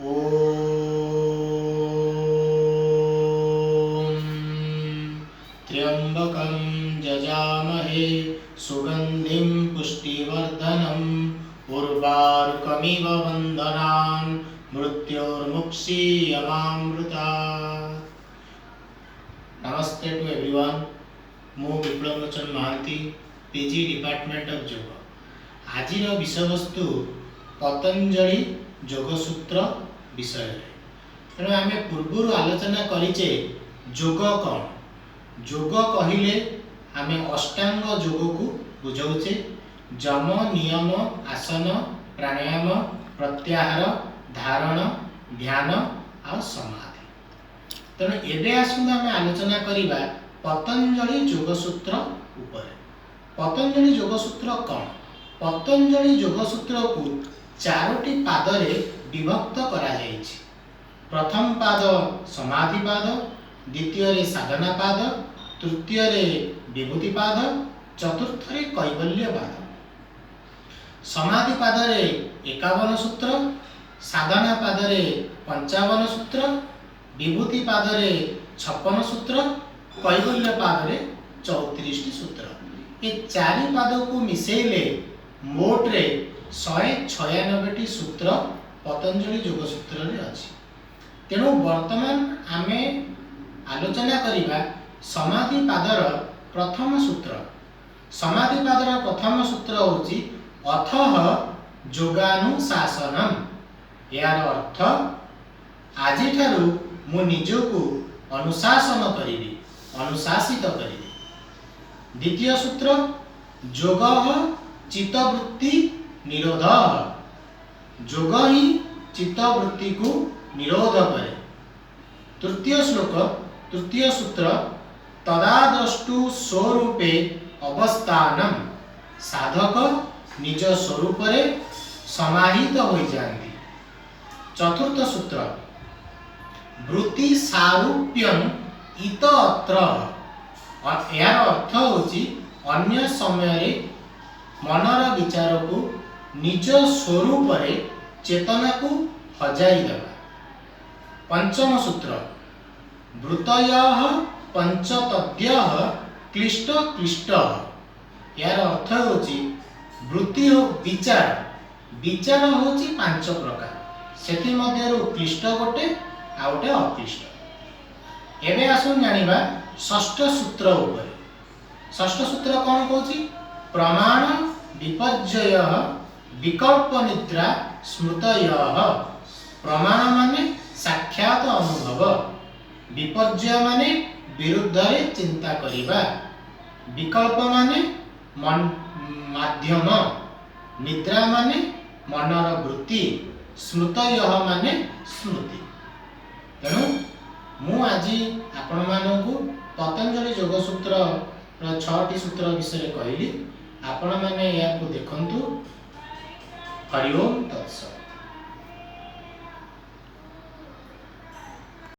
ॐ त्र्यम्बकं यजामहे सुगन्धिं पुष्टिवर्धनम् उर्वारुकमिव बन्धनान् मृत्योर्मुक्षीयमामृतात्। नमस्ते टू एवरीवन। मु विप्लव लोचन महांती, पीजी डिपार्टमेंट ऑफ योग। आज विषय वस्तु पतंजलि योगसूत्र विषय। तेणु आम पूर्व आलोचना करिचे योग कौन। योग कहले आम अष्टांग योग को बुझाऊचे। जम, नियम, आसन, प्राणायाम, प्रत्याहार, धारण, ध्यान और समाधि। तेणु एबे आसुना आम आलोचना करिबा पतंजलि योगसूत्र उपरे। पतंजलि योगसूत्र कौन? पतंजलि योगसूत्र को चारोटी पादरे विभक्त करा जायछि। प्रथम पाद समाधि पाद, द्वितीय रे साधना पाद, तृतीय रे विभूति पाद, चतुर्थ रे कैवल्य पाद। समाधि पाद रे 51 सूत्र, साधना पाद रे 55 सूत्र, विभूति पाद रे 56 सूत्र, कैवल्य पाद रे 34 सूत्र। ये चारि पाद को मिसेले मोट रे 196 सूत्र पतंजलि योगसूत्र रे अछि। तेणु वर्तमान आमे आलोचना करिबा समाधि पादर प्रथम सूत्र। समाधि पादर प्रथम सूत्र होछि अथः योगानुशासनम। यार अर्थ आजि ठारू मु निजको अनुशासन करिबी, अनुशासित करिबी। द्वितीय सूत्र योगः चित्तवृत्ति निरोध। योग ही चित्तवृत्ति को निरोध करे। तृतीय श्लोक, तृतीय सूत्र तदाद्रष्टु स्वरूपे अवस्थानम। साधक निज स्वरूप रे समाहित हो जाती। चतुर्थ सूत्र वृत्ति सारूप्यम इत अत्र। यार अर्थ होची अन्य समय रे मनर विचार को निज स्वरूप रे चेतना को हजाई देवा। पंचम सूत्र वृत्तयः पंचतद्यः क्लिष्ट क्लिष्ट। यार अर्थ होची वृत्ति हो विचार। विचार होची 5 प्रकार, सेति मध्यरु क्लिष्ट गोटे आ गोटे अक्लिष्ट। एबे आसुन जानिबा षष्ठ सूत्र उपरे। षष्ठ सूत्र कोन कहूची? प्रमाण विपर्ययः विकल्प निद्रा स्मृतयः। प्रमाण माने साक्षात अनुभव, विपर्यय माने विरुद्ध रे चिंता करिबा, विकल्प माने माध्यम, निद्रा माने मनर वृत्ति, स्मृतयः माने स्मृति। तेणु मु आज आपण मानकु पतंजलि योगसूत्र 6टी सूत्र विषय कहली। आपण माने या को देखंतु। हरि ओम तत्सत।